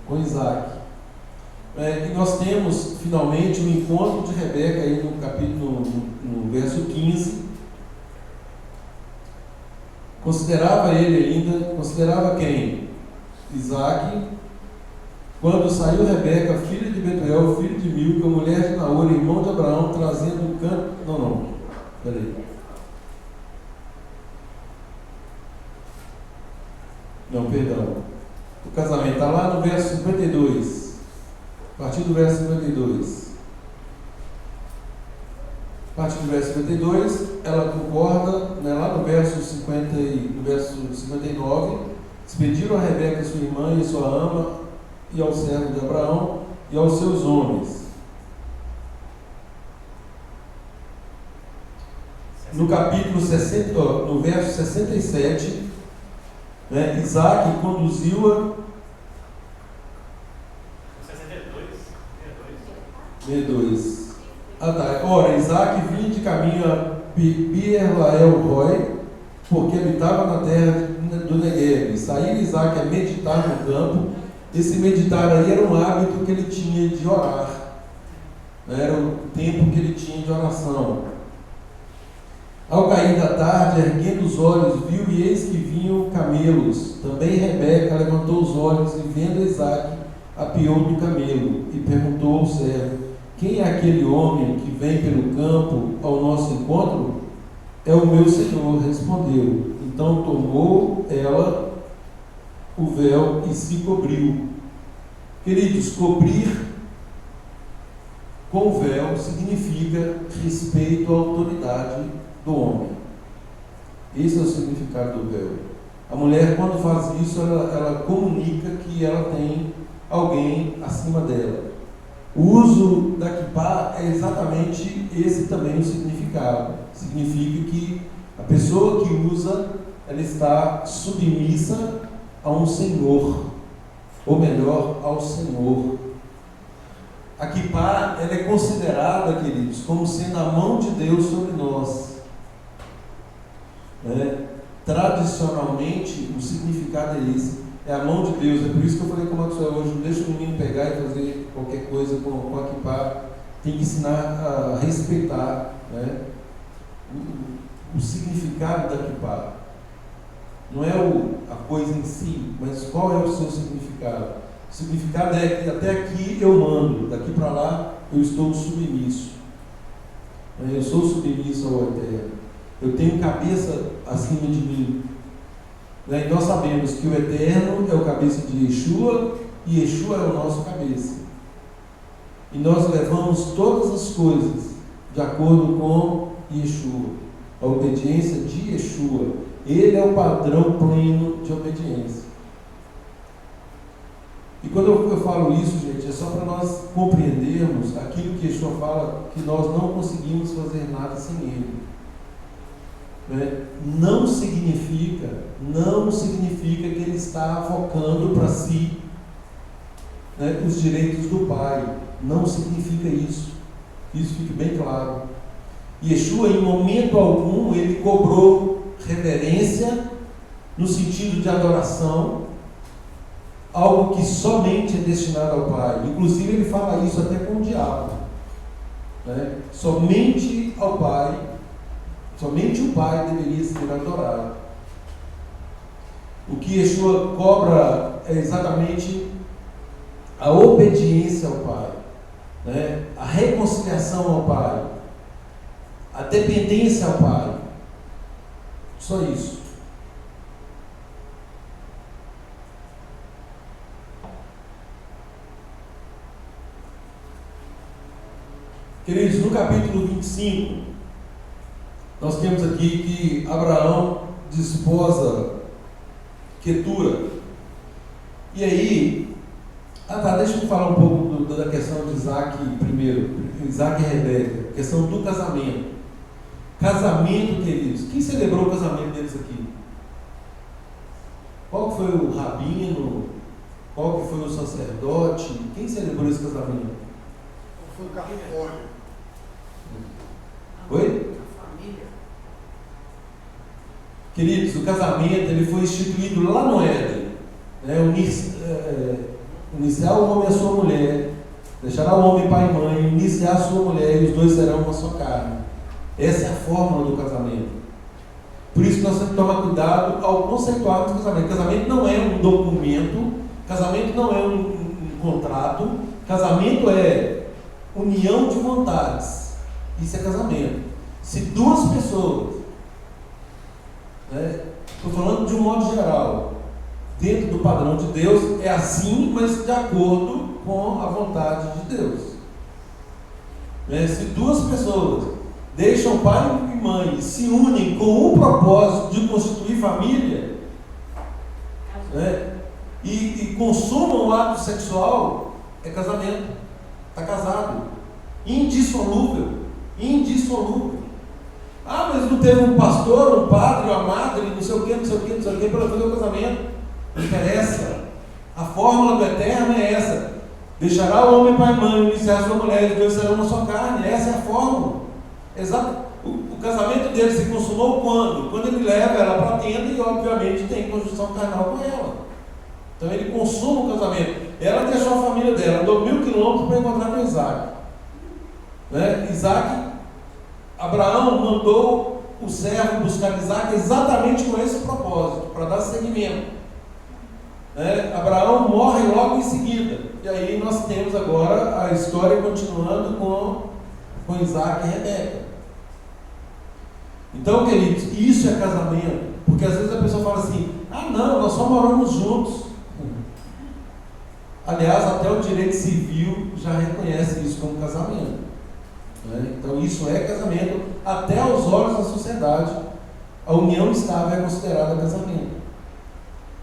com Isaac. E nós temos finalmente o encontro de Rebeca aí no capítulo, no verso 15. Considerava quem? Isaac. Quando saiu Rebeca, filha de Betuel, filho de Milca, mulher de Naor, irmão de Abraão, trazendo o canto. Peraí. Perdão. O casamento está lá no verso 52. A partir do verso 52. A partir do verso 52, ela concorda, né, lá no verso 59, despediram a Rebeca, sua irmã e sua ama, e ao servo de Abraão, e aos seus homens. No capítulo 60, no verso 67, né, Isaac conduziu-a. 62. Ah, tá. Ora, Isaac vinha de caminho a Beer-Lael-Roi, porque habitava na terra do Negueb. Saía Isaac a meditar no campo. Esse meditar aí era um hábito que ele tinha de orar. Era o tempo que ele tinha de oração. Ao cair da tarde, erguendo os olhos, viu e eis que vinham camelos. Também Rebeca levantou os olhos e, vendo Isaac, apeou do camelo e perguntou ao servo: quem é aquele homem que vem pelo campo ao nosso encontro? É o meu senhor, respondeu. Então tomou ela o véu e se cobriu. Queridos, cobrir com o véu significa respeito à autoridade do homem. Esse é o significado do véu. A mulher, quando faz isso, ela comunica que ela tem alguém acima dela. O uso da kippá é exatamente esse também o significado. Significa que a pessoa que usa, ela está submissa a um senhor, ou melhor, ao Senhor. A kippá, ela é considerada, queridos, como sendo a mão de Deus sobre nós. Tradicionalmente, o significado é esse. É a mão de Deus. É por isso que eu falei com o Maxwell hoje: não deixa o menino pegar e fazer qualquer coisa com a kippá. Tem que ensinar a respeitar, né, o significado da kippá. Não é a coisa em si, mas qual é o seu significado. O significado é que até aqui eu mando, daqui para lá eu estou submisso. Eu sou submisso ao Eterno. Eu tenho cabeça acima de mim. E nós sabemos que o Eterno é o cabeça de Yeshua e Yeshua é o nosso cabeça. E nós levamos todas as coisas de acordo com Yeshua, a obediência de Yeshua. Ele é o padrão pleno de obediência. E quando eu falo isso, gente, é só para nós compreendermos aquilo que Yeshua fala, que nós não conseguimos fazer nada sem Ele. Não significa que Ele está focando para si, né, os direitos do Pai. Não significa isso. Isso fique bem claro. Yeshua, em momento algum, Ele cobrou reverência no sentido de adoração, algo que somente é destinado ao Pai. Inclusive ele fala isso até com o diabo, né? Somente ao Pai, somente o Pai deveria ser adorado. O que Yeshua cobra é exatamente a obediência ao Pai, né? A reconciliação ao Pai, a dependência ao Pai. Só isso. Queridos, no capítulo 25, nós temos aqui que Abraão desposa Quetura. E aí, deixa eu falar um pouco da questão de Isaac primeiro, Isaac e Rebeca, questão do casamento. Casamento, queridos, quem celebrou o casamento deles aqui? Qual foi o rabino? Qual foi o sacerdote? Quem celebrou esse casamento? Foi o cartório. Oi? A família. Queridos, o casamento ele foi instituído lá no Éden, né? Iniciar o homem a sua mulher, deixará o homem pai e mãe, iniciar a sua mulher, e os dois serão uma só carne. Essa é a fórmula do casamento. Por isso nós temos que tomar cuidado ao conceituarmos casamento. Casamento não é um documento, casamento não é um contrato, casamento é união de vontades. Isso é casamento. Se duas pessoas, estou falando de um modo geral, dentro do padrão de Deus, é assim, mas de acordo com a vontade de Deus. Se duas pessoas deixam pai e mãe e se unem com o propósito de constituir família, e consumam o ato sexual, é casamento. Está casado. Indissolúvel. Indissolúvel. Ah, mas não teve um pastor, um padre, uma madre, não sei o que, para fazer o casamento. Não interessa. A fórmula do eterno é essa. Deixará o homem pai e mãe, iniciar sua mulher, e Deus será uma só carne. Essa é a fórmula. Exato. O casamento dele se consumou quando? Quando ele leva ela para a tenda e, obviamente, tem conjunção carnal com ela. Então ele consuma o casamento. Ela deixou a família dela, andou 1000 quilômetros para encontrar com Isaac. Isaac, Abraão mandou o servo buscar Isaac exatamente com esse propósito, para dar seguimento. Abraão morre logo em seguida. E aí nós temos agora a história continuando com Isaac e Rebeca. Então, queridos, isso é casamento. Porque às vezes a pessoa fala assim: ah não, nós só moramos juntos. Aliás, até o direito civil já reconhece isso como casamento. Então isso é casamento. Até aos olhos da sociedade, a união estável é considerada casamento.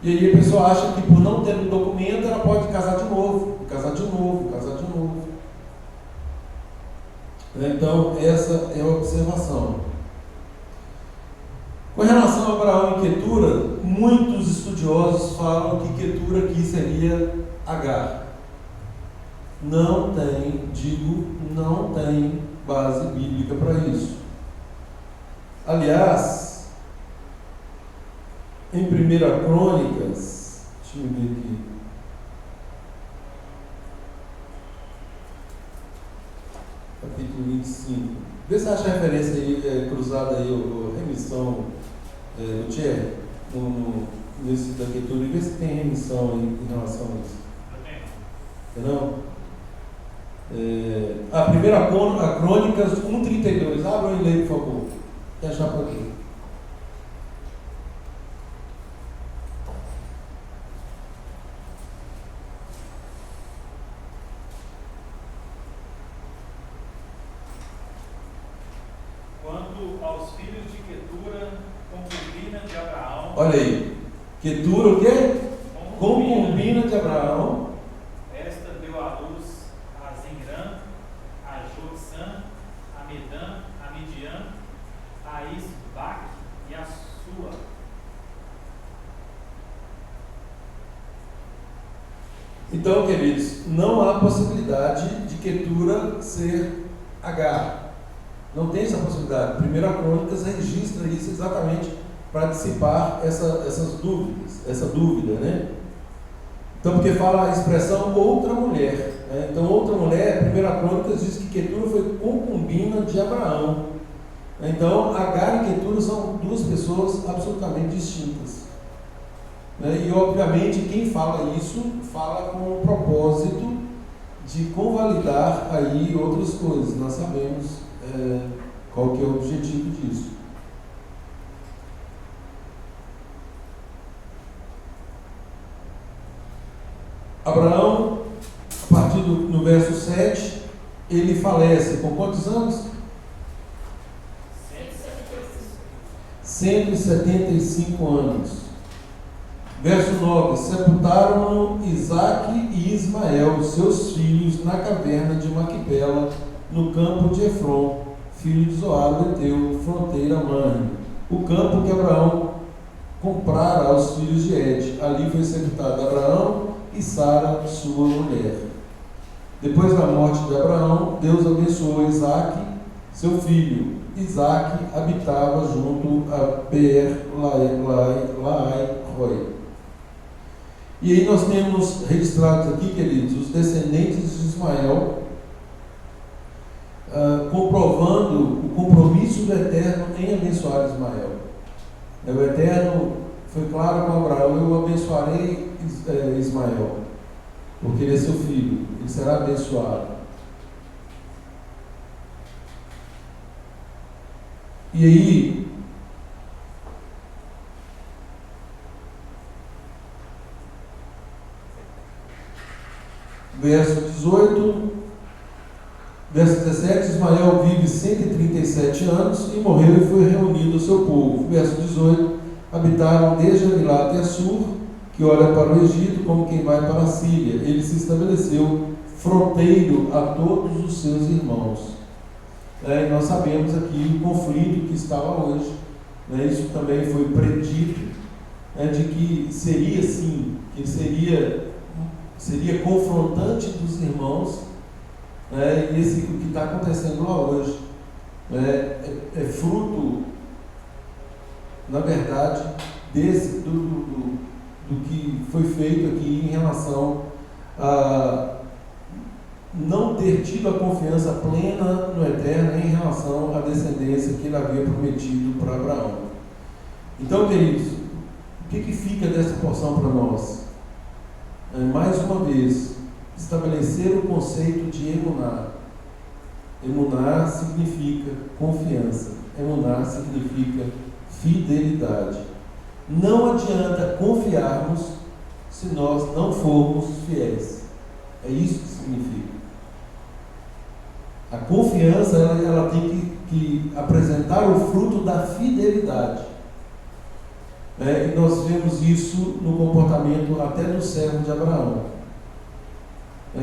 E aí a pessoa acha que por não ter um documento ela pode casar de novo, casar de novo, casar de novo. Então essa é a observação. Com relação a Abraão e Quetura, muitos estudiosos falam que Quetura aqui seria Agar. Não tem base bíblica para isso. Aliás, em 1 Crônicas, deixa eu ver aqui. Capítulo 25. Vê se acha a referência aí, cruzada aí, remissão, Thierry, nesse da Quetura, e vê se tem remissão aí em relação a isso. Não? 1 Crônicas 1:32. Abra e leia, por favor. Quer achar por aqui? Quanto aos filhos de Quetura, concubina de Abraão. Olha aí. Quetura o quê? Concubina de Abraão. Esta deu à luz a Zinrã, a Joksã, a Medã, a Midian, a Isbaque e a Sua. Então, queridos, não há possibilidade de Quetura ser Agar. Não tem essa possibilidade. 1 Crônicas registra isso exatamente para dissipar essas dúvidas, essa dúvida, né? Então, porque fala a expressão outra mulher. Então, outra mulher, 1 Crônicas diz que Quetura foi concubina de Abraão. Então, Agar e Quetura são duas pessoas absolutamente distintas. E, obviamente, quem fala isso, fala com o propósito de convalidar aí outras coisas. Nós sabemos qual que é o objetivo disso. Abraão, a partir no verso 7, ele falece com quantos anos? 175 anos. Verso 9: sepultaram Isaque e Ismael, seus filhos, na caverna de Maquipela, no campo de Efron, filho de Zoar, o Eteu, fronteira Mãe, o campo que Abraão comprara aos filhos de Et. Ali foi sepultado Abraão e Sara, sua mulher. Depois da morte de Abraão, Deus abençoou Isaque, seu filho. Isaque habitava junto a Beer-Lahai-Roi. E aí nós temos registrados aqui, queridos, os descendentes de Ismael, comprovando o compromisso do Eterno em abençoar Ismael. O Eterno foi claro com Abraão: eu abençoarei Ismael, porque ele é seu filho, ele será abençoado. E aí, verso 18, verso 17, Ismael vive 137 anos e morreu e foi reunido ao seu povo. Verso 18, habitaram desde Avilá até Sur, que olha para o Egito como quem vai para a Síria. Ele se estabeleceu fronteiro a todos os seus irmãos. E nós sabemos aqui o conflito que estava hoje, isso também foi predito, de que seria sim, que seria confrontante dos irmãos, e o que está acontecendo lá hoje é fruto, na verdade, do que foi feito aqui em relação a não ter tido a confiança plena no Eterno em relação à descendência que ele havia prometido para Abraão. Então, queridos, o que fica dessa porção para nós? Mais uma vez, estabelecer o conceito de emuná. Emuná significa confiança. Emuná significa fidelidade. Não adianta confiarmos se nós não formos fiéis. É isso que significa. A confiança, ela tem que apresentar o fruto da fidelidade. E nós vemos isso no comportamento até do servo de Abraão.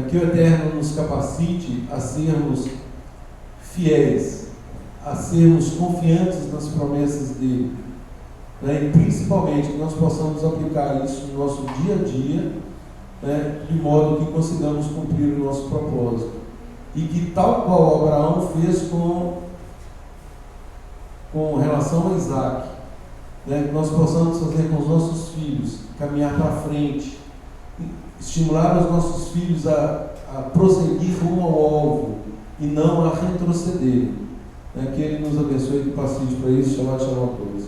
Que o Eterno nos capacite a sermos fiéis, a sermos confiantes nas promessas dele. E principalmente que nós possamos aplicar isso no nosso dia a dia, de modo que consigamos cumprir o nosso propósito. E que tal qual Abraão fez com relação a Isaac, que nós possamos fazer com os nossos filhos, caminhar para frente, estimular os nossos filhos a prosseguir rumo ao alvo e não a retroceder. Que Ele nos abençoe e capacite para isso. Shabbat shalom a todos.